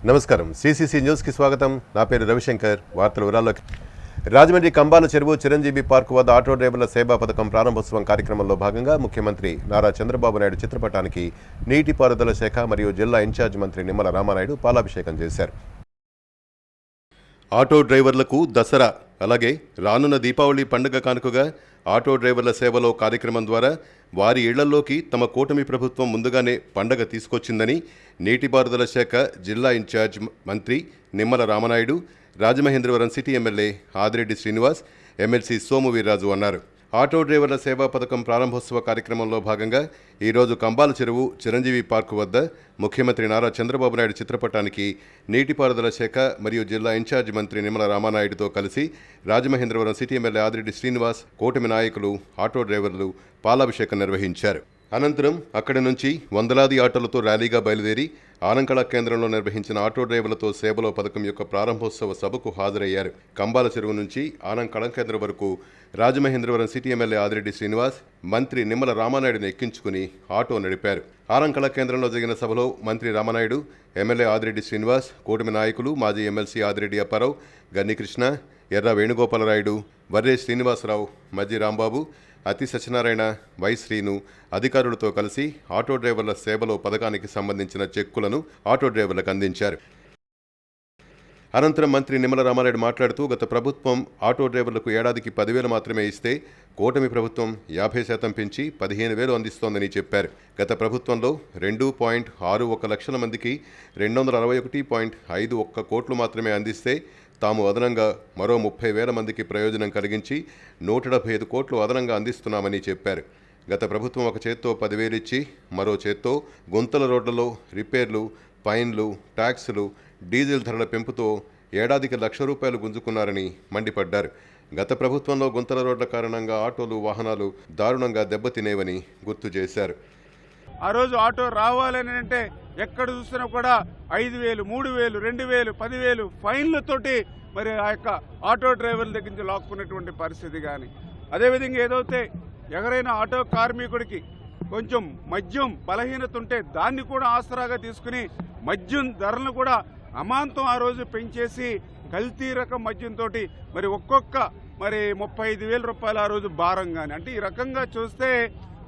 నమస్కారం CCC news కి స్వాగతం. నా పేరు రవిశంకర్. వార్తల వివరాల్లోకి. రాజమండ్రి కంబాల చెరువు చిరంజీవి పార్క్ వద్ద ఆటో డ్రైవర్ల సేవా పథకం ప్రారంభోత్సవం కార్యక్రమంలో భాగంగా ముఖ్యమంత్రి నారా చంద్రబాబు నాయుడు చిత్రపటానికి నీటిపారుదల శాఖ మరియు జిల్లా ఇన్ఛార్జ్ మంత్రి నిమ్మల రామానాయుడు పాలాభిషేకం చేశారు. ఆటో డ్రైవర్లకు దసరా అలాగే రానున్న దీపావళి పండుగ కానుకగా ఆటో డ్రైవర్ల సేవలో కార్యక్రమం ద్వారా వారి ఇళ్లలోకి తమ కూటమి ప్రభుత్వం ముందుగానే పండగ తీసుకొచ్చిందని నీటిపారుదల శాఖ జిల్లా ఇన్ఛార్జ్ మంత్రి Nimmala Ramanaidu, Rajamahendravaram city MLA Adireddy Srinivas, MLC Somu Veerraju అన్నారు. ఆటో డ్రైవర్ల సేవా పథకం ప్రారంభోత్సవ కార్యక్రమంలో భాగంగా ఈరోజు కంబాల చెరువు చిరంజీవి పార్కు వద్ద ముఖ్యమంత్రి నారా చంద్రబాబు నాయుడు చిత్రపటానికి నీటిపారుదల శాఖ మరియు జిల్లా ఇన్ఛార్జ్ మంత్రి నిమ్మల రామానాయుడుతో కలిసి రాజమహేంద్రవరం సిటీ ఎమ్మెల్యే ఆదిరెడ్డి శ్రీనివాస్, కూటమి నాయకులు, ఆటో డ్రైవర్లు పాలాభిషేకం నిర్వహించారు. అనంతరం అక్కడి నుంచి వందలాది ఆటోలతో ర్యాలీగా బయలుదేరి ఆనంకళ కేంద్రంలో నిర్వహించిన ఆటో డ్రైవర్లతో సేవలో పథకం యొక్క ప్రారంభోత్సవ సభకు హాజరయ్యారు. కంబాల చెరువు నుంచి ఆనంకళ కేంద్రం వరకు రాజమహేంద్రవరం సిటీ ఎమ్మెల్యే ఆదిరెడ్డి శ్రీనివాస్, మంత్రి నిమ్మల రామానాయుడుని ఎక్కించుకుని ఆటో నడిపారు. ఆనంకళ కేంద్రంలో జరిగిన సభలో మంత్రి రామానాయుడు, ఎమ్మెల్యే ఆదిరెడ్డి శ్రీనివాస్, కూటమి నాయకులు, మాజీ ఎమ్మెల్సీ ఆదిరెడ్డి అప్పారావు, గన్ని కృష్ణ, ఎర్ర వేణుగోపాలరాయుడు, వర్రే శ్రీనివాసరావు, మజ్జి రాంబాబు, అతి సత్యనారాయణ, వై శ్రీను అధికారులతో కలిసి ఆటో డ్రైవర్ల సేవలో పథకానికి సంబంధించిన చెక్కులను ఆటో డ్రైవర్లకు అందించారు. అనంతరం మంత్రి నిమ్మల రామానాయుడు మాట్లాడుతూ గత ప్రభుత్వం ఆటో డ్రైవర్లకు ఏడాదికి 10,000 మాత్రమే ఇస్తే కూటమి ప్రభుత్వం 50% పెంచి 15,000 అందిస్తోందని చెప్పారు. గత ప్రభుత్వంలో 2.61 లక్షల మందికి 261.51 కోట్లు మాత్రమే అందిస్తే తాము అదనంగా మరో 30,000 మందికి ప్రయోజనం కలిగించి 175 కోట్లు అదనంగా అందిస్తున్నామని చెప్పారు. గత ప్రభుత్వం ఒక చేత్తో 10,000 ఇచ్చి మరో చేత్తో గుంతల రోడ్లలో రిపేర్లు, ఫైన్లు, ట్యాక్సులు, డీజిల్ ధరల పెంపుతో ఏడాదికి ₹1,00,000 గుంజుకున్నారని మండిపడ్డారు. గత ప్రభుత్వంలో గుంతల రోడ్ల కారణంగా ఆటోలు, వాహనాలు దారుణంగా దెబ్బతినేవని గుర్తు చేశారు. ఆ రోజు ఆటో రావాలని అంటే ఎక్కడ చూసినా కూడా 5,000, 3,000, 2,000, 10,000 ఫైన్లతోటి మరి ఆ యొక్క ఆటో డ్రైవర్ల దగ్గర నుంచి లాక్కున్నటువంటి పరిస్థితి. కానీ అదేవిధంగా ఏదైతే ఎవరైనా ఆటో కార్మికుడికి కొంచెం మద్యం బలహీనత ఉంటే దాన్ని కూడా ఆసరాగా తీసుకుని మద్యం ధరలను కూడా అమాంతం ఆ రోజు పెంచేసి కల్తీ రకం మద్యంతో మరి ఒక్కొక్క మరి 35,000 రూపాయలు ఆ రోజు భారం. కానీ అంటే ఈ రకంగా చూస్తే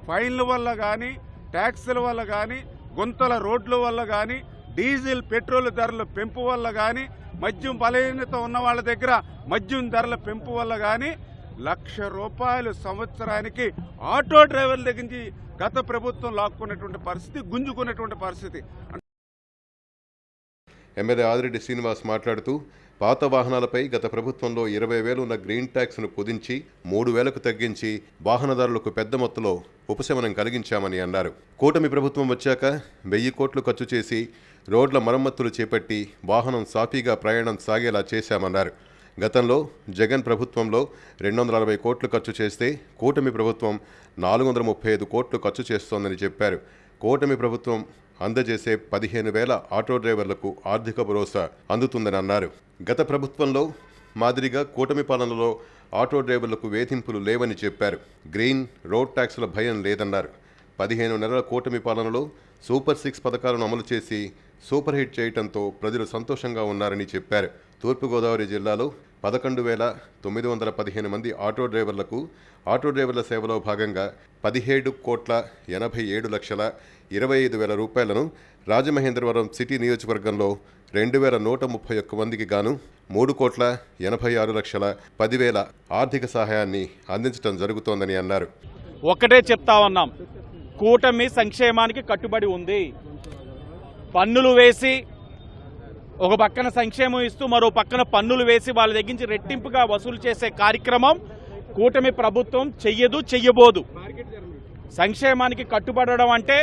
ఫైన్ల వల్ల కానీ, ట్యాక్సుల వల్ల కానీ, గుంతల రోడ్ల వల్ల కానీ, డీజిల్ పెట్రోల్ ధరల పెంపు వల్ల కానీ, మద్యం బలహీనత ఉన్న వాళ్ళ దగ్గర మద్యం ధరల పెంపు వల్ల కానీ ₹1,00,000 సంవత్సరానికి ఆటో డ్రైవర్ల దగ్గర నుంచి గత ప్రభుత్వం లాక్కున్నటువంటి పరిస్థితి, గుంజుకున్నటువంటి పరిస్థితి. ఎమ్మెల్యే ఆదిరెడ్డి శ్రీనివాస్ మాట్లాడుతూ పాత వాహనాలపై గత ప్రభుత్వంలో 20,000 ఉన్న గ్రీన్ ట్యాక్స్ను కుదించి 3,000కు తగ్గించి వాహనదారులకు పెద్ద మొత్తంలో ఉపశమనం కలిగించామని అన్నారు. కూటమి ప్రభుత్వం వచ్చాక 1,000 కోట్లు ఖర్చు చేసి రోడ్ల మరమ్మతులు చేపట్టి వాహనం సాఫీగా ప్రయాణం సాగేలా చేశామన్నారు. గతంలో జగన్ ప్రభుత్వంలో 260 కోట్లు ఖర్చు చేస్తే కూటమి ప్రభుత్వం 435 కోట్లు ఖర్చు చేస్తోందని చెప్పారు. కూటమి ప్రభుత్వం అందజేసే 15,000 ఆటో డ్రైవర్లకు ఆర్థిక భరోసా అందుతుందని అన్నారు. గత ప్రభుత్వంలో మాదిరిగా కూటమి పాలనలో ఆటో డ్రైవర్లకు వేధింపులు లేవని చెప్పారు. గ్రీన్, రోడ్ ట్యాక్సుల భయం లేదన్నారు. 15 నెలల కూటమి పాలనలో సూపర్ 6 పథకాలను అమలు చేసి సూపర్ హిట్ చేయడంతో ప్రజలు సంతోషంగా ఉన్నారని చెప్పారు. తూర్పుగోదావరి జిల్లాలో 11,915 మంది ఆటో డ్రైవర్లకు ఆటో డ్రైవర్ల సేవలో భాగంగా 17,87,25,000 రూపాయలను రాజమహేంద్రవరం సిటీ నియోజకవర్గంలో 2,131 మందికి గాను 3,86,10,000 ఆర్థిక సహాయాన్ని అందించడం జరుగుతోందని అన్నారు. ఒకటే చెప్తా ఉన్నాం, కూటమి సంక్షేమానికి కట్టుబడి ఉంది. పన్నులు వేసి ఒక పక్కన సంక్షేమం ఇస్తూ మరో పక్కన పన్నులు వేసి వాళ్ళ దగ్గర నుంచి రెట్టింపుగా వసూలు చేసే కార్యక్రమం కూటమి ప్రభుత్వం చెయ్యబోదు. సంక్షేమానికి కట్టుబడడం అంటే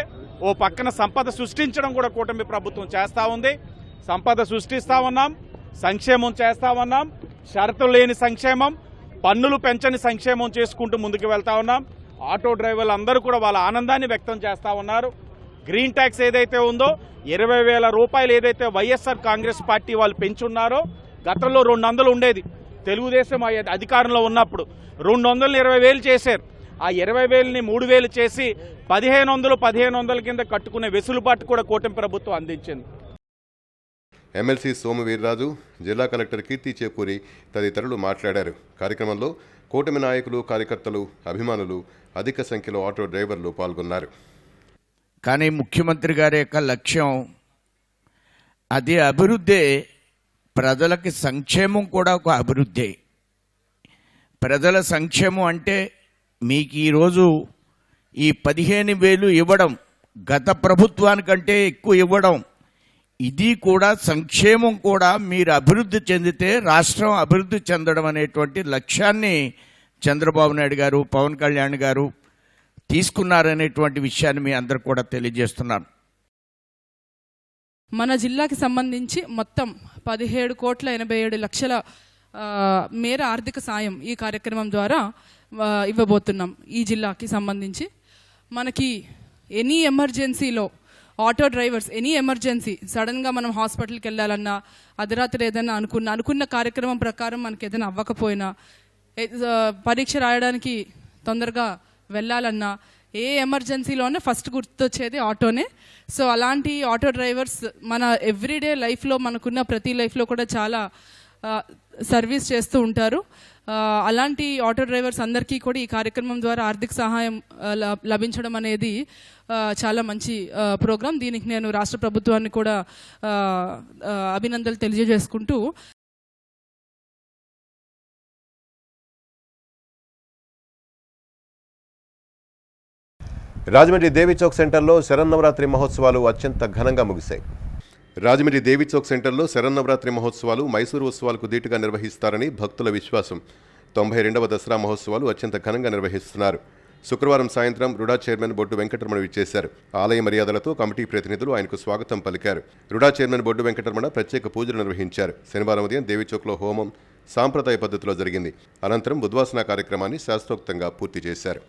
ఓ పక్కన సంపద సృష్టించడం కూడా కూటమి ప్రభుత్వం చేస్తూ ఉంది. సంపద సృష్టిస్తూ ఉన్నాం, సంక్షేమం చేస్తూ ఉన్నాం, షరతులు లేని సంక్షేమం, పన్నులు పెంచని సంక్షేమం చేసుకుంటూ ముందుకు వెళ్తా ఉన్నాం. ఆటో డ్రైవర్లు అందరూ కూడా వాళ్ళ ఆనందాన్ని వ్యక్తం చేస్తూ ఉన్నారు. గ్రీన్ ట్యాక్స్ ఏదైతే ఉందో 20,000 రూపాయలు ఏదైతే వైఎస్ఆర్ కాంగ్రెస్ పార్టీ వాళ్ళు పెంచున్నారో, గతంలో 200 ఉండేది. తెలుగుదేశం అధికారంలో ఉన్నప్పుడు 220,000 చేశారు. ఆ 20,000ని 3,000 చేసి 1,500 కింద కట్టుకునే వెసులుబాటు కూడా కూటమి ప్రభుత్వం అందించింది. ఎమ్మెల్సీ సోము వీర్రాజు, జిల్లా కలెక్టర్ కీర్తి చేకూరి తదితరులు మాట్లాడారు. కార్యక్రమంలో కూటమి నాయకులు, కార్యకర్తలు, అభిమానులు, అధిక సంఖ్యలో ఆటో డ్రైవర్లు పాల్గొన్నారు. కానీ ముఖ్యమంత్రి గారి యొక్క లక్ష్యం అది అభివృద్ధి, ప్రజలకి సంక్షేమం కూడా ఒక అభివృద్ధి. ప్రజల సంక్షేమం అంటే మీకు ఈరోజు ఈ 15,000 ఇవ్వడం, గత ప్రభుత్వానికంటే ఎక్కువ ఇవ్వడం, ఇది కూడా సంక్షేమం కూడా మీరు అభివృద్ధి చెందితే రాష్ట్రం అభివృద్ధి చెందడం అనేటువంటి లక్ష్యాన్ని చంద్రబాబు నాయుడు గారు, పవన్ కళ్యాణ్ గారు తీసుకున్నారనేటువంటి విషయాన్ని మీ అందరు కూడా తెలియజేస్తున్నాను. మన జిల్లాకి సంబంధించి మొత్తం 17,87,00,000 మేర ఆర్థిక సాయం ఈ కార్యక్రమం ద్వారా ఇవ్వబోతున్నాం. ఈ జిల్లాకి సంబంధించి మనకి ఎనీ ఎమర్జెన్సీలో ఆటో డ్రైవర్స్, ఎనీ ఎమర్జెన్సీ, సడన్గా మనం హాస్పిటల్కి వెళ్ళాలన్నా, అర్ధరాత్రి ఏదైనా అనుకున్న కార్యక్రమం ప్రకారం మనకి ఏదైనా అవ్వకపోయినా, పరీక్ష రాయడానికి తొందరగా వెళ్ళాలన్నా, ఏ ఎమర్జెన్సీలోనే ఫస్ట్ గుర్తొచ్చేది ఆటోనే. సో అలాంటి ఆటో డ్రైవర్స్ మన ఎవ్రీడే లైఫ్లో, మనకున్న ప్రతి లైఫ్లో కూడా చాలా సర్వీస్ చేస్తూ ఉంటారు. అలాంటి ఆటో డ్రైవర్స్ అందరికీ కూడా ఈ కార్యక్రమం ద్వారా ఆర్థిక సహాయం లభించడం అనేది చాలా మంచి ప్రోగ్రాం. దీనికి నేను రాష్ట్ర ప్రభుత్వాన్ని కూడా అభినందనలు తెలియజేసుకుంటూ, రాజమండ్రి దేవి చౌక్ సెంటర్లో శరన్నవరాత్రి మహోత్సవాలు అత్యంత ఘనంగా ముగిశాయి. రాజమండ్రి దేవి చౌక్ సెంటర్లో శరన్నవరాత్రి మహోత్సవాలు మైసూరు ఉత్సవాలకు ధీటుగా నిర్వహిస్తారని భక్తుల విశ్వాసం. 92వ దసరా మహోత్సవాలు అత్యంత ఘనంగా నిర్వహిస్తున్నారు. శుక్రవారం సాయంత్రం రుడా చైర్మన్ బొడ్డు వెంకటరమణ విచ్చేశారు. ఆలయ మర్యాదలతో కమిటీ ప్రతినిధులు ఆయనకు స్వాగతం పలికారు. రుడా చైర్మన్ బొడ్డు వెంకటరమణ ప్రత్యేక పూజలు నిర్వహించారు. శనివారం ఉదయం దేవి చౌక్లో హోమం సాంప్రదాయ పద్ధతిలో జరిగింది. అనంతరం ఉద్వాసన కార్యక్రమాన్ని శాస్త్రోక్తంగా పూర్తి చేశారు.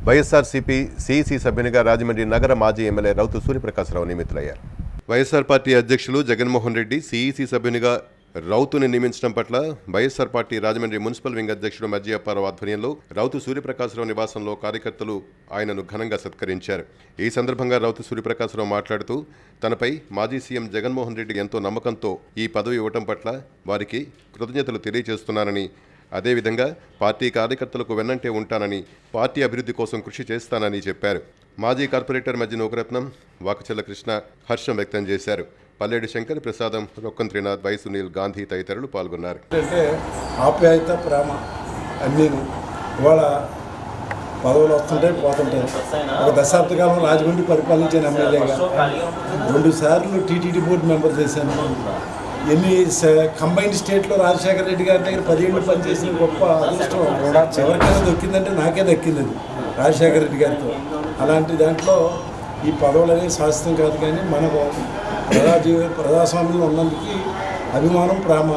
వైఎస్ఆర్సీపీ సిఇసి సభ్యునిగా రాజమండ్రి నగర మాజీ ఎమ్మెల్యే రౌతు సూర్యప్రకాశరావు నియమితులయ్యారు. వైఎస్ఆర్ పార్టీ అధ్యక్షులు జగన్మోహన్ రెడ్డి సిఇసి సభ్యునిగా రౌతుని నియమించడం పట్ల YSR party Rajahmundry municipal wing అధ్యక్షుడు మజ్జి అప్పారావు ఆధ్వర్యంలో రౌతు సూర్యప్రకాశరావు నివాసంలో కార్యకర్తలు ఆయనను ఘనంగా సత్కరించారు. ఈ సందర్భంగా రౌతు సూర్యప్రకాశరావు మాట్లాడుతూ తనపై మాజీ సీఎం జగన్మోహన్ రెడ్డి ఎంతో నమ్మకంతో ఈ పదవి ఇవ్వటం పట్ల వారికి కృతజ్ఞతలు తెలియజేస్తున్నానని, అదేవిధంగా పార్టీ కార్యకర్తలకు వెన్నంటే ఉంటానని, పార్టీ అభివృద్ధి కోసం కృషి చేస్తానని చెప్పారు. మాజీ కార్పొరేటర్ మధ్య నూకరత్నం, వాకచెల్ల కృష్ణ హర్షం వ్యక్తం చేశారు. పల్లెడి శంకర్ ప్రసాదం, రొక్కం త్రినాథ్, వై సునీల్, గాంధీ తదితరులు పాల్గొన్నారు. అంటే ఆప్యాయత, ప్రేమ అన్నీ ఇవాళ పదవులు వస్తుంటాయి, పోతుంటాయి. ఒక దశాబ్ద కాలం రాజమండ్రి పరిపాలించిన ఎమ్మెల్యేగా 2 సార్లు టీటీడీ బోర్డు మెంబర్ చేశాను. ఎన్ని కంబైన్డ్ స్టేట్లో రాజశేఖర రెడ్డి గారి దగ్గర 10 ఏళ్ళు పనిచేసిన గొప్ప అదృష్టం ఎవరికైనా దొక్కిందంటే నాకే దక్కింది. అది రాజశేఖర రెడ్డి గారితో. అలాంటి దాంట్లో ఈ పదవులు అనేది శాశ్వతం కాదు, కానీ మనకు ప్రజాస్వామ్యం ఉన్నందుకు అభిమానం, ప్రేమ.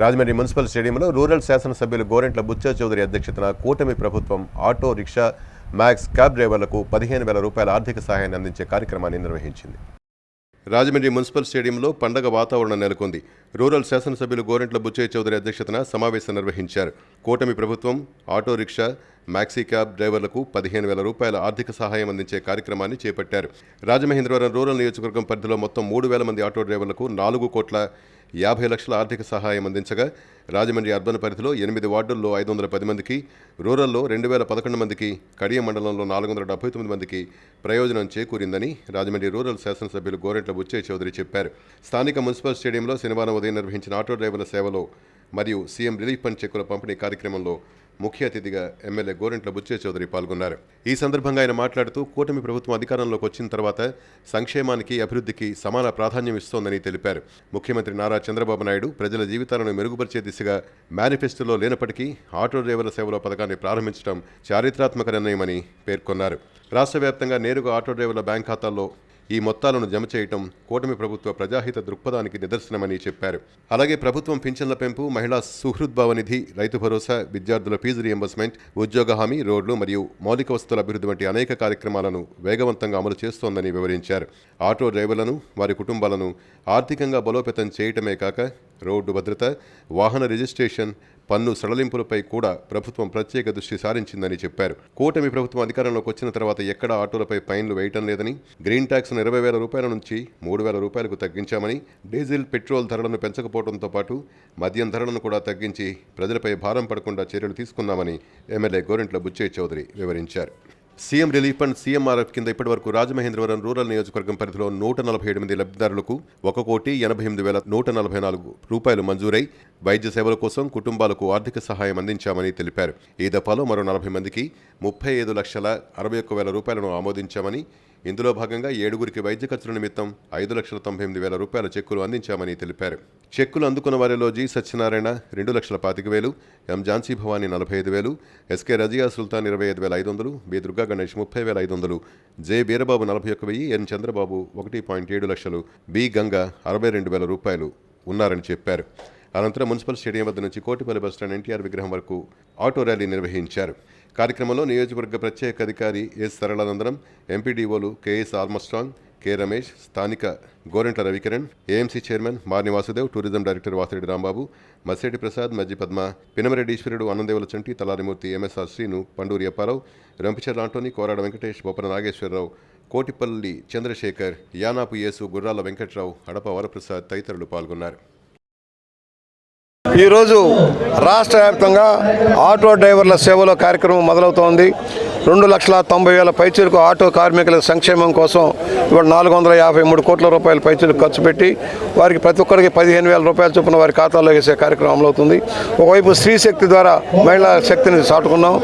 రాజమండ్రి మున్సిపల్ స్టేడియంలో రూరల్ శాసనసభ్యులు గోరెంట్ల బుచ్చా చౌదరి అధ్యక్షతన కూటమి ప్రభుత్వం ఆటో రిక్షా మ్యాక్స్ క్యాబ్ డ్రైవర్లకు 15,000 రూపాయల ఆర్థిక సహాయాన్ని అందించే కార్యక్రమాన్ని నిర్వహించింది. రాజమండ్రి మున్సిపల్ స్టేడియంలో పండగ వాతావరణం నెలకొంది. రూరల్ శాసనసభ్యులు గోరెంట్ల బుచ్చయ్య చౌదరి అధ్యక్షతన సమావేశం నిర్వహించారు. కూటమి ప్రభుత్వం ఆటో రిక్షా మ్యాక్సీ క్యాబ్ డ్రైవర్లకు 15,000 రూపాయల ఆర్థిక సహాయం అందించే కార్యక్రమాన్ని చేపట్టారు. రాజమహేంద్రవరం రూరల్ నియోజకవర్గం పరిధిలో మొత్తం 3,000 మంది ఆటో డ్రైవర్లకు 4,50,00,000 ఆర్థిక సహాయం అందించగా రాజమండ్రి అర్బన్ పరిధిలో 8 వార్డుల్లో 510 మందికి, రూరల్లో 2,011 మందికి, కడియం మండలంలో 479 మందికి ప్రయోజనం చేకూరిందని రాజమండ్రి రూరల్ శాసనసభ్యులు గోరెంట్ల బుచ్చయ్య చౌదరి చెప్పారు. స్థానిక మున్సిపల్ స్టేడియంలో శనివారం ఉదయం నిర్వహించిన ఆటో డ్రైవర్ల సేవలో మరియు సీఎం రిలీఫ్ ఫండ్ చెక్కుల పంపిణీ కార్యక్రమంలో ముఖ్య అతిథిగా ఎమ్మెల్యే గోరెంట్ల బుచ్చయ్య చౌదరి పాల్గొన్నారు. ఈ సందర్భంగా ఆయన మాట్లాడుతూ కూటమి ప్రభుత్వం అధికారంలోకి వచ్చిన తర్వాత సంక్షేమానికి, అభివృద్ధికి సమాన ప్రాధాన్యం ఇస్తోందని తెలిపారు. ముఖ్యమంత్రి నారా చంద్రబాబు నాయుడు ప్రజల జీవితాలను మెరుగుపరిచే దిశగా మేనిఫెస్టోలో లేనప్పటికీ ఆటో డ్రైవర్ల సేవలో పథకాన్ని ప్రారంభించడం చారిత్రాత్మక నిర్ణయమని పేర్కొన్నారు. రాష్ట్ర వ్యాప్తంగా నేరుగా ఆటో డ్రైవర్ల బ్యాంక్ ఖాతాల్లో ఈ మొత్తాలను జమ చేయటం కూటమి ప్రభుత్వ ప్రజాహిత దృక్పథానికి నిదర్శనమని చెప్పారు. అలాగే ప్రభుత్వం పింఛన్ల పెంపు, మహిళా సుహృద్భావ నిధి, రైతు భరోసా, విద్యార్థుల ఫీజు రియంబర్స్మెంట్, ఉద్యోగ హామీ, రోడ్లు మరియు మౌలిక వసతుల అభివృద్ధి వంటి అనేక కార్యక్రమాలను వేగవంతంగా అమలు చేస్తోందని వివరించారు. ఆటో డ్రైవర్లను, వారి కుటుంబాలను ఆర్థికంగా బలోపేతం చేయటమే కాక రోడ్డు భద్రత, వాహన రిజిస్ట్రేషన్, పన్ను సడలింపులపై కూడా ప్రభుత్వం ప్రత్యేక దృష్టి సారించిందని చెప్పారు. కూటమి ప్రభుత్వం అధికారంలోకి వచ్చిన తర్వాత ఎక్కడా ఆటోలపై ఫైన్లు వేయటం లేదని, గ్రీన్ ట్యాక్స్ను 20,000 రూపాయల నుంచి 3,000 రూపాయలకు తగ్గించామని, డీజిల్, పెట్రోల్ ధరలను పెంచకపోవడంతో పాటు మద్యం ధరలను కూడా తగ్గించి ప్రజలపై భారం పడకుండా చర్యలు తీసుకున్నామని ఎమ్మెల్యే గోరెంట్ల బుచ్చయ్య చౌదరి వివరించారు. సీఎం రిలీఫ్ ఫండ్ సీఎంఆర్ఎఫ్ కింద ఇప్పటివరకు రాజమహేంద్రవరం రూరల్ నియోజకవర్గం పరిధిలో 147 లబ్ధిదారులకు 1,88,144 రూపాయలు మంజూరై వైద్య సేవల కోసం కుటుంబాలకు ఆర్థిక సహాయం అందించామని తెలిపారు. ఈ దఫాలో మరో 40 మందికి 35,61,000 రూపాయలను ఆమోదించామని, ఇందులో భాగంగా 7గురికి వైద్య ఖర్చుల నిమిత్తం 5,98,000 రూపాయల చెక్కులు అందించామని తెలిపారు. చెక్కులు అందుకున్న వారిలో జి సత్యనారాయణ 2,25,000, ఎం ఝాన్సీ భవానీ 45,000, ఎస్కే రజియా సుల్తాన్ 25,500, బి దుర్గా గణేష్ 30,500, జె వీరబాబు 41,000, ఎన్ చంద్రబాబు 1.7 లక్షలు, బి గంగా 62,000 రూపాయలు ఉన్నారని చెప్పారు. అనంతరం మున్సిపల్ స్టేడియం వద్ద నుంచి కోటిపల్లి బస్టాండ్ ఎన్టీఆర్ విగ్రహం వరకు ఆటో ర్యాలీ నిర్వహించారు. కార్యక్రమంలో నియోజకవర్గ ప్రత్యేక అధికారి ఎస్ సరళానందనం, ఎంపీడీఓలు కెఎస్ ఆల్మస్ట్రాంగ్, కె రమేష్, స్థానిక Gorantla Ravikiran, AMC chairman Marni Vasudev, tourism director Vasireddy Rambabu, Masseti Prasad, Majji Padma, Pinamareddy Eswarudu, Anandevula Chanti, Talarimurthy, MSR Srinu, Panduri Apparao, Rampicharla Antony, Korada Venkatesh, Boppana Nageswararao, Kotipalli Chandrasekhar, Yanapu Yesu, Gurrala Venkatrao, హడప Varaprasad తదితరులు పాల్గొన్నారు. ఈరోజు రాష్ట్ర వ్యాప్తంగా ఆటో డ్రైవర్ల సేవలో కార్యక్రమం మొదలవుతోంది. 2,90,000 పైచీలకు ఆటో కార్మికుల సంక్షేమం కోసం ఇవాళ 453 కోట్ల రూపాయల పైచీలకు ఖర్చు పెట్టి వారికి ప్రతి ఒక్కరికి 15,000 రూపాయల చొప్పున వారి ఖాతాలో వేసే కార్యక్రమం అమలవుతుంది. ఒకవైపు స్త్రీ శక్తి ద్వారా మహిళా శక్తిని చాటుకున్నాం.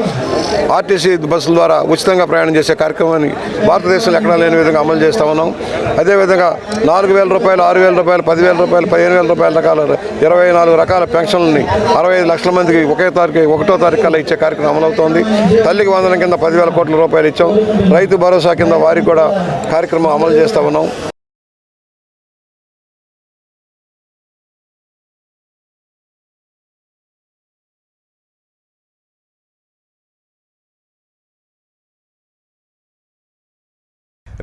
ఆర్టీసీ బస్సుల ద్వారా ఉచితంగా ప్రయాణం చేసే కార్యక్రమాన్ని భారతదేశంలో ఎక్కడా లేని విధంగా అమలు చేస్తూ ఉన్నాం. అదేవిధంగా 4,000 రూపాయలు, 6,000 రూపాయలు, 10,000 రూపాయలు, 15,000 రూపాయల రకాల 24 రకాల పెన్షన్లని 65 లక్షల మందికి 1వ తారీఖు కల్లా ఇచ్చే కార్యక్రమం అమలవుతోంది. తల్లికి వందనం కింద 10,000 కోట్ల రూపాయలు ఇచ్చాం. రైతు భరోసా కింద వారికి కూడా కార్యక్రమం అమలు చేస్తూ ఉన్నాం.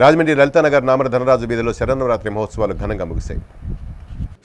రాజమండ్రి లలితానగర్ నామర ధనరాజు వీధిలో శరన్నవరాత్రి మహోత్సవాలు ఘనంగా ముగిశాయి.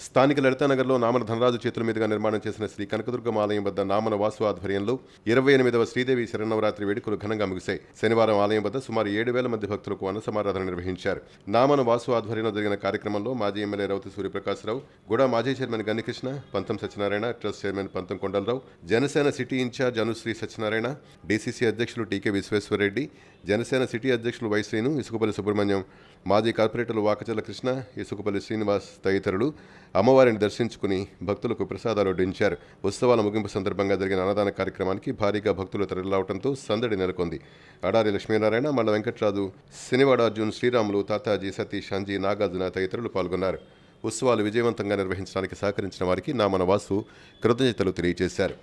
స్థానిక లలితానగర్లో నామన ధనరాజు చేతుల మీదుగా నిర్మాణం చేసిన శ్రీ కనకదుర్గమ్మ ఆలయం వద్ద నామన వాసు ఆధ్వర్యంలో 28వ శ్రీదేవి శరన్నవరాత్రి వేడుకలు ఘనంగా ముగిశాయి. శనివారం ఆలయం వద్ద సుమారు 7,000 మంది భక్తులకు అన్న సమారాధన నిర్వహించారు. నామన వాసు ఆధ్వర్యంలో జరిగిన కార్యక్రమంలో మాజీ ఎమ్మెల్యే రౌతి సూర్యప్రకాశ్రావు, గుడా మాజీ చైర్మన్ గన్నికృష్ణ, పంతం Satyanarayana, trust chairman Pantham Kondalarao, Janasena city incharge Anusri Satyanarayana, DCC అధ్యక్షులు టీకే విశ్వేశ్వరరెడ్డి, జనసేన సిటీ అధ్యక్షులు వై శ్రీను, ఇసుకపల్లి సుబ్రహ్మణ్యం, మాజీ కార్పొరేటర్లు వాకచర్ల కృష్ణ, ఇసుకపల్లి శ్రీనివాస్ తదితరులు అమ్మవారిని దర్శించుకుని భక్తులకు ప్రసాదాలు వడ్డించారు. ఉత్సవాల ముగింపు సందర్భంగా జరిగిన అన్నదాన కార్యక్రమానికి భారీగా భక్తులు తరలిరావడంతో సందడి నెలకొంది. అడారి లక్ష్మీనారాయణ, మల్ల వెంకట్రాజు, శనివాడ అర్జున్, శ్రీరాములు, తాతాజీ, సతీష్, అంజీ, నాగార్జున తదితరులు పాల్గొన్నారు. ఉత్సవాలు విజయవంతంగా నిర్వహించడానికి సహకరించిన వారికి నామన వాసు కృతజ్ఞతలు తెలియజేశారు.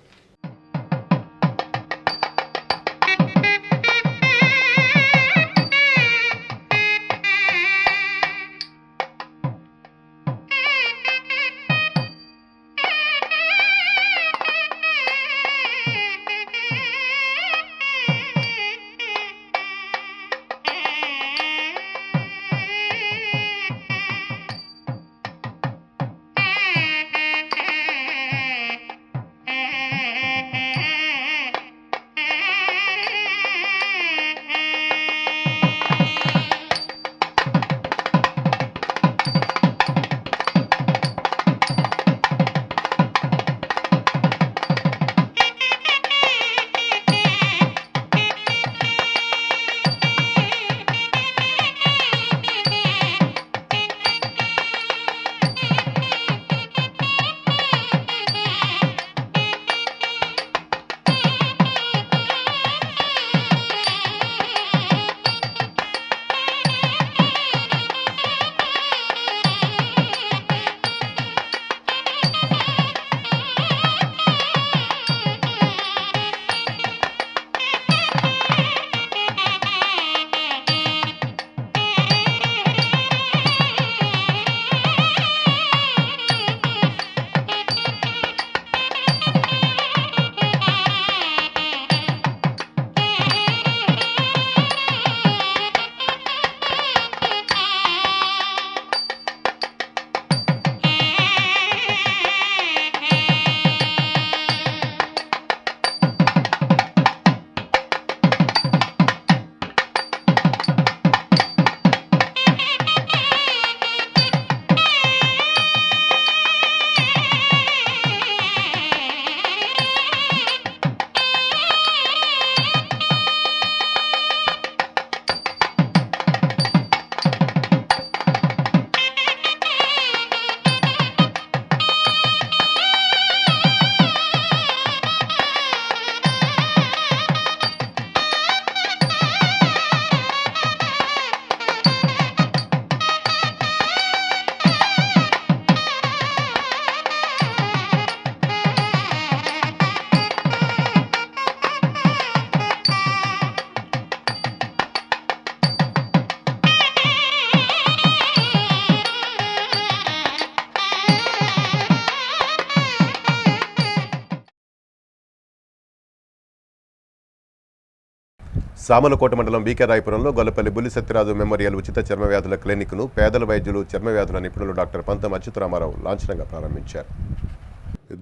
సామలకోట మండలం బీకేరాయపురంలో గొల్లపల్లి బుల్లి సత్యరాజు మెమోరియల్ ఉచిత చర్మ వ్యాధుల క్లినిక్ను పేదల వైద్యులు, చర్మ వ్యాధుల నిపుణులు డాక్టర్ పంతం అచ్యుతరామారావు లాంఛనంగా ప్రారంభించారు.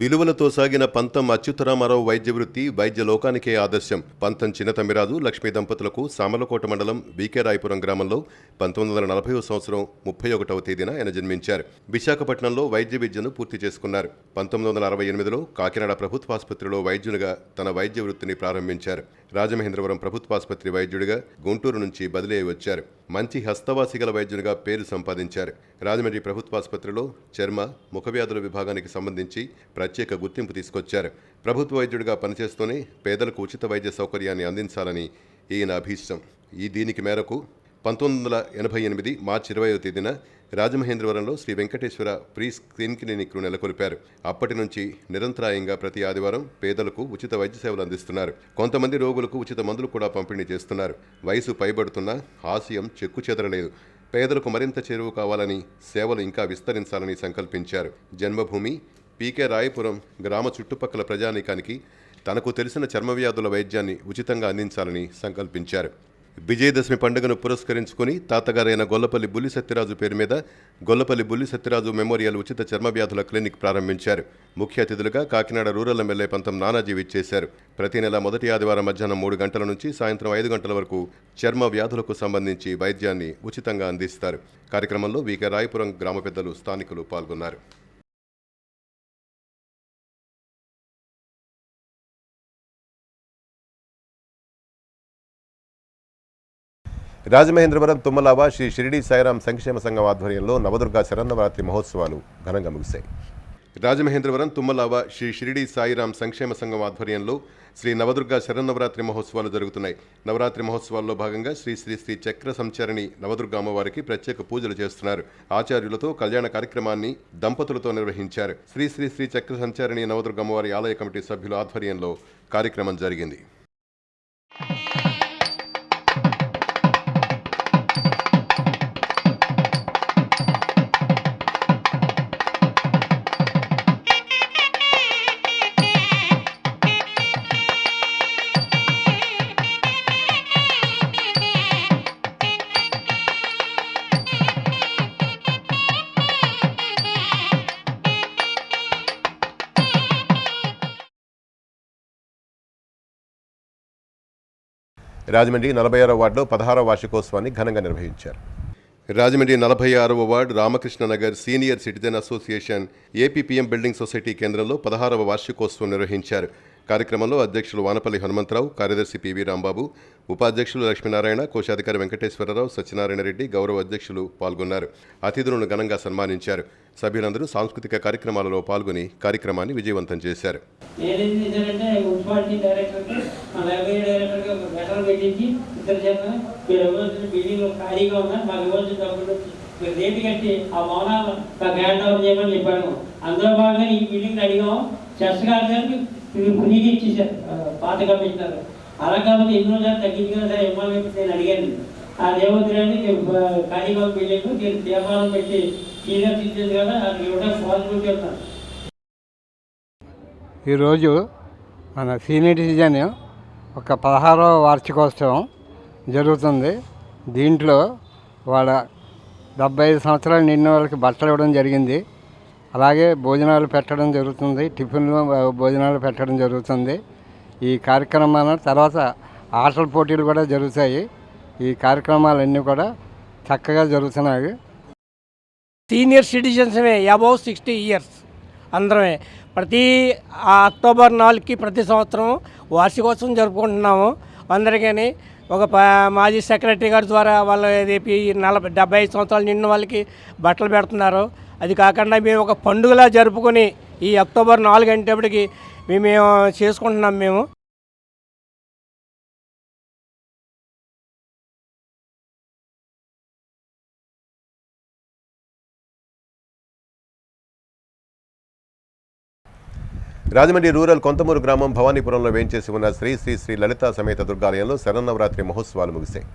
విలువలతో సాగిన పంతం అచ్యుతరామారావు వైద్య వృత్తి వైద్య లోకానికే ఆదర్శం. పంతం చిన్నతమ్మిరాజు, లక్ష్మీ దంపతులకు సామలకోట మండలం బీకేరాయపురం గ్రామంలో 1940వ సంవత్సరం 31వ తేదీన ఆయన జన్మించారు. విశాఖపట్నంలో వైద్య విద్యను పూర్తి చేసుకున్నారు. 1968లో కాకినాడ ప్రభుత్వాసుపత్రిలో వైద్యునిగా తన వైద్య వృత్తిని ప్రారంభించారు. రాజమహేంద్రవరం ప్రభుత్వాసుపత్రి వైద్యుడిగా గుంటూరు నుంచి బదిలీ అయి వచ్చారు. మంచి హస్తవాసి గల వైద్యునిగా పేరు సంపాదించారు. రాజమండ్రి ప్రభుత్వాసుపత్రిలో చర్మ, ముఖవ్యాధుల విభాగానికి సంబంధించి ప్రత్యేక గుర్తింపు తీసుకొచ్చారు. ప్రభుత్వ వైద్యుడిగా పనిచేస్తూనే పేదలకు ఉచిత వైద్య సౌకర్యాన్ని అందించాలని ఈయన అభీష్టం. దీనికి మేరకు 1988 మార్చి 20వ తేదీన రాజమహేంద్రవరంలో శ్రీ వెంకటేశ్వర ప్రీ స్క్రీన్ క్లినిక్ను నెలకొల్పారు. అప్పటి నుంచి నిరంతరాయంగా ప్రతి ఆదివారం పేదలకు ఉచిత వైద్య సేవలు అందిస్తున్నారు. కొంతమంది రోగులకు ఉచిత మందులు కూడా పంపిణీ చేస్తున్నారు. వయసు పైబడుతున్న ఆశయం చెక్కు చెదరలేదు. పేదలకు మరింత చేరువ కావాలని, సేవలు ఇంకా విస్తరించాలని సంకల్పించారు. జన్మభూమి పీకే రాయపురం గ్రామ చుట్టుపక్కల ప్రజానీకానికి తనకు తెలిసిన చర్మ వ్యాధుల వైద్యాన్ని ఉచితంగా అందించాలని సంకల్పించారు. విజయదశమి పండుగను పురస్కరించుకుని తాతగారైన గొల్లపల్లి బుల్లి సత్యరాజు పేరు మీద గొల్లపల్లి బుల్లి సత్యరాజు మెమోరియల్ ఉచిత చర్మ వ్యాధుల క్లినిక్ ప్రారంభించారు. ముఖ్య అతిథులుగా కాకినాడ రూరల్ ఎమ్మెల్యే పంతం నానాజీ విచ్చేశారు. ప్రతి నెల మొదటి ఆదివారం మధ్యాహ్నం 3 గంటల నుంచి సాయంత్రం 5 గంటల వరకు చర్మ వ్యాధులకు సంబంధించి వైద్యాన్ని ఉచితంగా అందిస్తారు. కార్యక్రమంలో వీకే రాయపురం గ్రామ పెద్దలు, స్థానికులు పాల్గొన్నారు. రాజమహేంద్రవరం తుమ్మలావ శ్రీ షిరిడి సాయిరాం సంక్షేమ సంఘం ఆధ్వర్యంలో నవదుర్గా శరన్నవరాత్రి మహోత్సవాలు ఘనంగా ముగిశాయి. రాజమహేంద్రవరం తుమ్మలావ శ్రీ షిరిడి సాయిరాం సంక్షేమ సంఘం ఆధ్వర్యంలో శ్రీ నవదుర్గా శరన్నవరాత్రి మహోత్సవాలు జరుగుతున్నాయి. నవరాత్రి మహోత్సవాల్లో భాగంగా శ్రీ శ్రీ శ్రీ చక్ర సంచారిణి నవదుర్గా అమ్మవారికి ప్రత్యేక పూజలు చేస్తున్నారు. ఆచార్యులతో కళ్యాణ కార్యక్రమాన్ని దంపతులతో నిర్వహించారు. శ్రీ శ్రీ శ్రీ చక్ర సంచారిణి నవదుర్గా అమ్మవారి ఆలయ కమిటీ సభ్యుల ఆధ్వర్యంలో కార్యక్రమం జరిగింది. రాజమండ్రి 46వ వార్డులో 16వ వార్షికోత్సవాన్ని ఘనంగా నిర్వహించారు. రాజమండ్రి 46వ ward Ramakrishna Nagar senior citizen association APPM building society కేంద్రంలో 16వ వార్షికోత్సవం నిర్వహించారు. కార్యక్రమంలో అధ్యక్షులు వానపల్లి హనుమంతరావు, కార్యదర్శి పివి రాంబాబు, ఉపాధ్యక్షులు లక్ష్మీనారాయణ, కోశాధికారి వెంకటేశ్వరరావు, సత్యనారాయణ రెడ్డి, గౌరవ అధ్యక్షులు పాల్గొన్నారు. అతిథులను ఘనంగా సన్మానించారు. సభ్యులందరూ సాంస్కృతిక కార్యక్రమాలలో పాల్గొని కార్యక్రమాన్ని విజయవంతం చేశారు. ఫ్రీగా ఇచ్చేసారు పాత కమిషనర్. అలా కాబట్టి ఎన్నో సార్లు తగ్గింది కదా సార్ ఇవ్వాలని నేను అడిగాను. ఆ దేవతరాన్ని కాళీబాబు బిల్డింగ్ నేను తీర్మానం పెట్టి సీనియర్ సిటిజన్ కదా అది ఇవ్వడానికి పాసిబిలిటీ ఉన్నాను. ఈరోజు మన సీనియర్ సిటిజన్ ఒక 16వ వార్షికోత్సవం జరుగుతుంది. దీంట్లో వాళ్ళ 75 సంవత్సరాలు నిండిన వాళ్ళకి బట్టలు ఇవ్వడం జరిగింది. అలాగే భోజనాలు పెట్టడం జరుగుతుంది, టిఫిన్లు భోజనాలు పెట్టడం జరుగుతుంది. ఈ కార్యక్రమాల తర్వాత ఆటల పోటీలు కూడా జరుగుతాయి. ఈ కార్యక్రమాలన్నీ కూడా చక్కగా జరుగుతున్నాయి. సీనియర్ సిటిజన్స్మే అబౌవ్ 60 ఇయర్స్ అందరమే ప్రతి అక్టోబర్ 4కి ప్రతి సంవత్సరం వార్షికోత్సవం జరుపుకుంటున్నాము. అందరికీ ఒక మాజీ సెక్రటరీ గారి ద్వారా వాళ్ళ రేపు 75 సంవత్సరాలు నిండిన వాళ్ళకి బట్టలు పెడుతున్నారు. అది కాకుండా మేము ఒక పండుగలా జరుపుకొని ఈ అక్టోబర్ 4 గంటప్పటికి మేము చేసుకుంటున్నాం. మేము రాజమండ్రి రూరల్ కొంతమూరు గ్రామం భవానీపురంలో వేంచేసి ఉన్న శ్రీ శ్రీ శ్రీ లలితా సమేత దుర్గాలయంలో శరన్నవరాత్రి మహోత్సవాలు ముగిశాయి.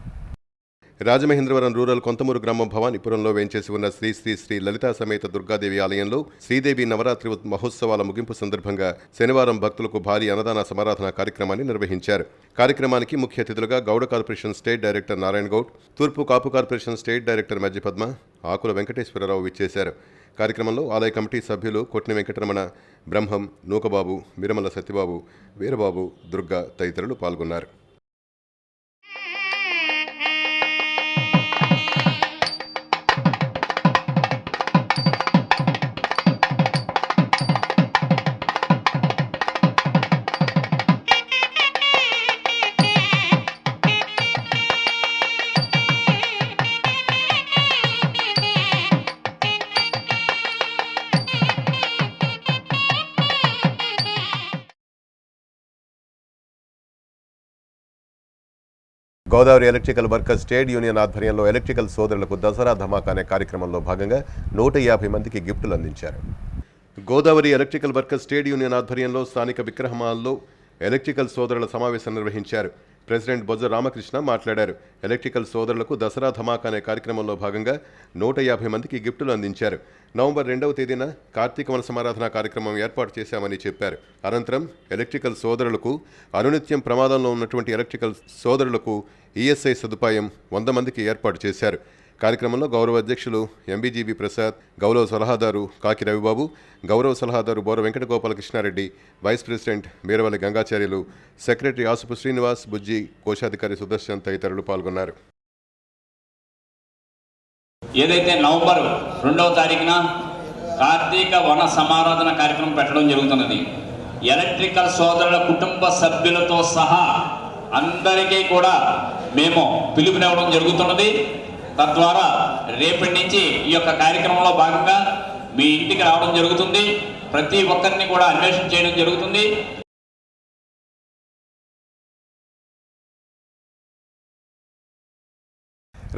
రాజమహేంద్రవరం రూరల్ కొంతమూరు గ్రామం భవానీపురంలో వేంచేసి ఉన్న శ్రీ శ్రీ శ్రీ లలితా సమేత దుర్గాదేవి ఆలయంలో శ్రీదేవి నవరాత్రి మహోత్సవాల ముగింపు సందర్భంగా శనివారం భక్తులకు భారీ అన్నదాన సమారాధన కార్యక్రమాన్ని నిర్వహించారు. కార్యక్రమానికి ముఖ్య అతిథులుగా Gowda corporation state director Narayana Goud, తూర్పు Kapu corporation state director Majji Padma, Akula Venkateswararao విచ్చేశారు. కార్యక్రమంలో ఆలయ కమిటీ సభ్యులు కొట్ని వెంకటరమణ, బ్రహ్మం, నూకబాబు, మిరమల సత్యబాబు, వీరబాబు, దుర్గా తదితరులు పాల్గొన్నారు. Godavari electrical workers trade union ఆధ్వర్యంలో ఎలక్ట్రికల్ సోదరులకు దసరా ధమాకా అనే కార్యక్రమంలో భాగంగా 150 మందికి గిఫ్టులు అందించారు. Godavari electrical workers trade union ఆధ్వర్యంలో స్థానిక విక్రహమాల్లో ఎలక్ట్రికల్ సోదరుల సమావేశం నిర్వహించారు. ప్రెసిడెంట్ బొజ్జ రామకృష్ణ మాట్లాడారు. ఎలక్ట్రికల్ సోదరులకు దసరా ధమాకా అనే కార్యక్రమంలో భాగంగా 150 మందికి గిఫ్టులు అందించారు. నవంబర్ 2వ తేదీన కార్తీక వన సమారాధన కార్యక్రమం ఏర్పాటు చేశామని చెప్పారు. అనంతరం ఎలక్ట్రికల్ సోదరులకు అనునిత్యం ప్రమాదంలో ఉన్నటువంటి ఎలక్ట్రికల్ సోదరులకు ఈఎస్ఐ సదుపాయం 100 మందికి ఏర్పాటు చేశారు. కార్యక్రమంలో గౌరవ అధ్యక్షులు ఎంబీజీబీ ప్రసాద్, గౌరవ సలహాదారు కాకి రవిబాబు, గౌరవ సలహాదారు బోర వెంకటగోపాలకృష్ణారెడ్డి, వైస్ ప్రెసిడెంట్ మీరవల్లి గంగాచార్యులు, సెక్రటరీ ఆసుపు శ్రీనివాస్, బుజ్జి, కోశాధికారి సుదర్శన్ తదితరులు పాల్గొన్నారు. ఏదైతే నవంబర్ 2వ తారీఖున కార్తీక వన సమారాధన కార్యక్రమం పెట్టడం జరుగుతున్నది, ఎలక్ట్రికల్ సోదరుల కుటుంబ సభ్యులతో సహా అందరికీ కూడా మేము పిలుపునివ్వడం జరుగుతున్నది. తద్వారా రేపటి నుంచి ఈ యొక్క కార్యక్రమంలో భాగంగా మీ ఇంటికి రావడం జరుగుతుంది. ప్రతి ఒక్కరిని కూడా అన్వేషణ చేయడం జరుగుతుంది.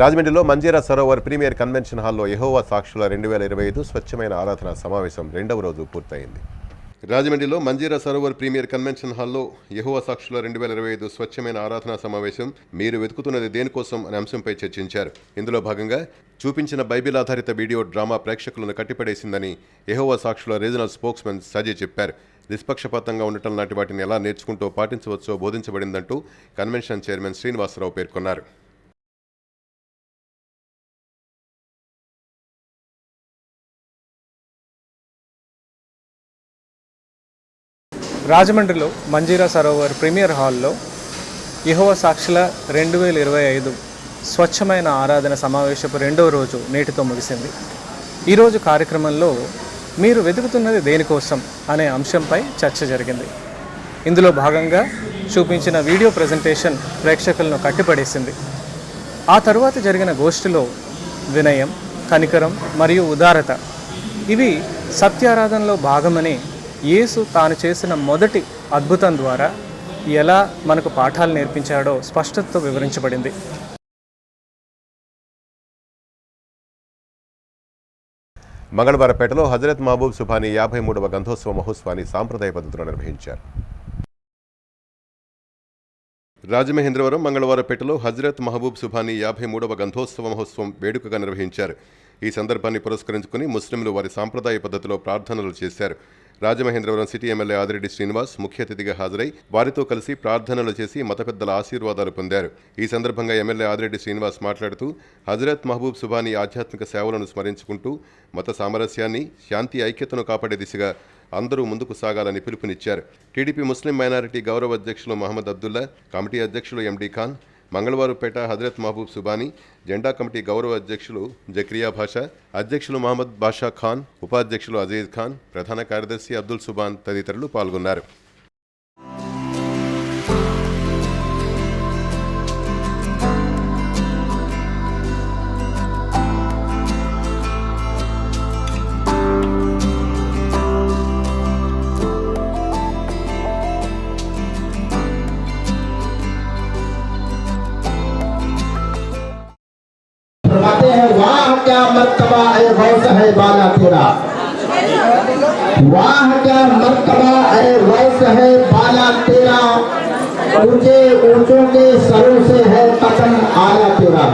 రాజమండ్రిలో మంజీరా సరోవర్ ప్రీమియర్ కన్వెన్షన్ హాల్లో యెహోవా సాక్షుల 2025 స్వచ్ఛమైన ఆరాధన సమావేశం 2వ రోజు పూర్తయింది. రాజమండ్రిలో మంజీరా సరోవర్ ప్రీమియర్ కన్వెన్షన్ హాల్లో యెహోవా సాక్షుల 2025 స్వచ్ఛమైన ఆరాధన సమావేశం మీరు వెతుకుతున్నది దేనికోసం అనే అంశంపై చర్చించారు. ఇందులో భాగంగా చూపించిన బైబిల్ ఆధారిత వీడియో డ్రామా ప్రేక్షకులను కట్టిపడేసిందని యెహోవా సాక్షుల రీజనల్ స్పోక్స్మెన్ సజీ చెప్పారు. నిష్పక్షపాతంగా ఉండటం లాంటి వాటిని ఎలా నేర్చుకుంటూ పాటించవచ్చో బోధించబడిందంటూ కన్వెన్షన్ చైర్మన్ శ్రీనివాసరావు పేర్కొన్నారు. రాజమండ్రిలో మంజీరా సరోవర్ ప్రీమియర్ హాల్లో యెహోవా సాక్షుల 2025 స్వచ్ఛమైన ఆరాధన సమావేశపు 2వ రోజు నేటితో ముగిసింది. ఈరోజు కార్యక్రమంలో మీరు వెతుకుతున్నది దేనికోసం అనే అంశంపై చర్చ జరిగింది. ఇందులో భాగంగా చూపించిన వీడియో ప్రజెంటేషన్ ప్రేక్షకులను కట్టిపడేసింది. ఆ తరువాత జరిగిన గోష్ఠిలో వినయం, కనికరం మరియు ఉదారత ఇవి సత్యారాధనలో భాగమని యేసు తాను చేసిన మొదటి అద్భుతం ద్వారా ఎలా మనకు పాఠాలు నేర్పించాడో స్పష్టతతో వివరించబడింది. మంగళవారపేటలో హజరత్ మహబూబ్ సుబానీ 53వ గంధోత్సవ మహోత్సవాన్ని సాంప్రదాయ పద్ధతిలో నిర్వహించారు. రాజమహేంద్రవరం మంగళవారపేటలో హజరత్ మహబూబ్ సుబానీ 53వ గంధోత్సవ మహోత్సవం వేడుకగా నిర్వహించారు. ఈ సందర్భాన్ని పురస్కరించుకుని ముస్లింలు వారి సాంప్రదాయ పద్ధతిలో ప్రార్థనలు చేశారు. రాజమహేంద్రవరం సిటీ ఎమ్మెల్యే ఆదిరెడ్డి శ్రీనివాస్ ముఖ్య అతిథిగా హాజరై వారితో కలిసి ప్రార్థనలు చేసి మత పెద్దల ఆశీర్వాదాలు పొందారు. ఈ సందర్భంగా ఎమ్మెల్యే ఆదిరెడ్డి శ్రీనివాస్ మాట్లాడుతూ హజరత్ మహబూబ్ సుబానీ ఆధ్యాత్మిక సేవలను స్మరించుకుంటూ మత సామరస్యాన్ని, శాంతి, ఐక్యతను కాపాడే దిశగా అందరూ ముందుకు సాగాలని పిలుపునిచ్చారు. టీడీపీ ముస్లిం మైనారిటీ గౌరవ అధ్యక్షులు మహమ్మద్ అబ్దుల్లా, కమిటీ అధ్యక్షులు ఎండి ఖాన్, మంగళవారపేట హజరత్ మహబూబ్ సుబానీ జెండా కమిటీ గౌరవ అధ్యక్షులు జక్రియా భాషా, అధ్యక్షులు మహమ్మద్ బాషా ఖాన్, ఉపాధ్యక్షులు అజీజ్ ఖాన్, ప్రధాన కార్యదర్శి అబ్దుల్ సుబాన్ తదితరులు పాల్గొన్నారు. वाह क्या मर्तबा है गौस है बाला तेरा, वाह क्या मर्तबा है गौस है बाला तेरा, ऊंचे ऊंचों के सरों से है कदम आला तेरा.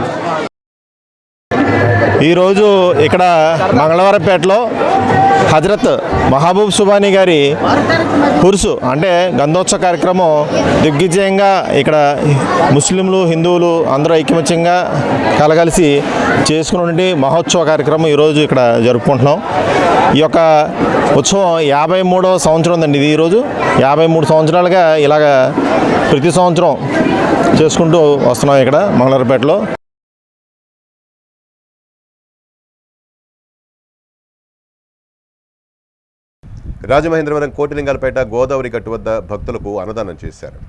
ఈరోజు ఇక్కడ మంగళవారపేటలో హజరత్ మహబూబ్ సుబానీ గారి హుర్సు అంటే గంధోత్సవ కార్యక్రమం దిగ్విజయంగా ఇక్కడ ముస్లింలు, హిందువులు అందరూ ఐకమత్యంగా కలగలిసి చేసుకునే మహోత్సవ కార్యక్రమం ఈరోజు ఇక్కడ జరుపుకుంటున్నాం. ఈ యొక్క ఉత్సవం 53వ సంవత్సరం ఉందండి. ఇది ఈరోజు 53 సంవత్సరాలుగా ఇలాగ ప్రతి సంవత్సరం చేసుకుంటూ వస్తున్నాం ఇక్కడ మంగళవారపేటలో. రాజమహేంద్రవరం కోటిలింగాలపేట గోదావరి గట్టు వద్ద భక్తులకు అన్నదానం చేశారు.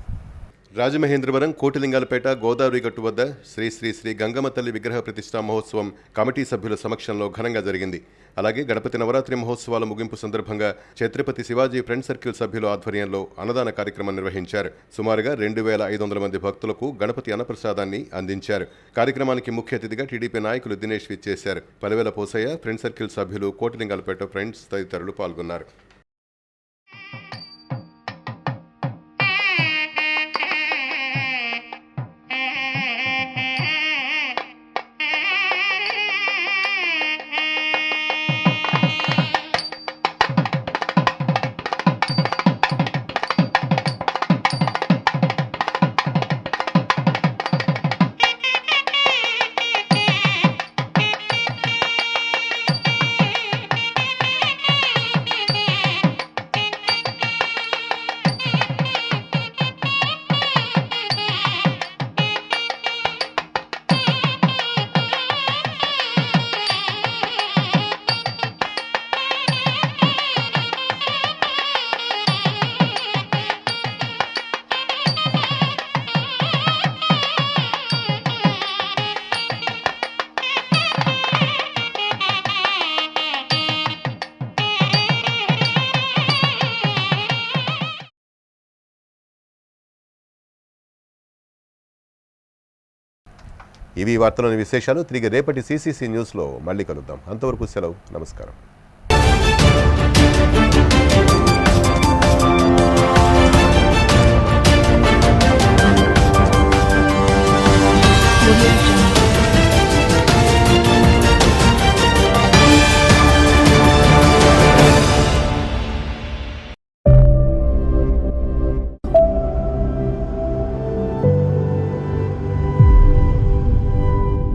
రాజమహేంద్రవరం కోటిలింగాలపేట గోదావరి గట్టు వద్ద శ్రీ శ్రీ శ్రీ గంగమ్మ తల్లి విగ్రహ ప్రతిష్టా మహోత్సవం కమిటీ సభ్యుల సమక్షంలో ఘనంగా జరిగింది. అలాగే గణపతి నవరాత్రి మహోత్సవాల ముగింపు సందర్భంగా ఛత్రపతి శివాజీ ఫ్రెండ్ సర్కిల్ సభ్యుల ఆధ్వర్యంలో అన్నదాన కార్యక్రమం నిర్వహించారు. సుమారుగా 2500 మంది భక్తులకు గణపతి అన్నప్రసాదాన్ని అందించారు. కార్యక్రమానికి ముఖ్య అతిథిగా టీడీపీ నాయకులు దినేష్ విచ్చేశారు. పలివేల పోసయ్య, ఫ్రెండ్ సర్కిల్ సభ్యులు, కోటిలింగాలపేట ఫ్రెండ్స్ తదితరులు పాల్గొన్నారు. ఇవి వార్తలోని విశేషాలు. తిరిగి రేపటి CCC న్యూస్లో మళ్ళీ కలుద్దాం. అంతవరకు సెలవు. నమస్కారం.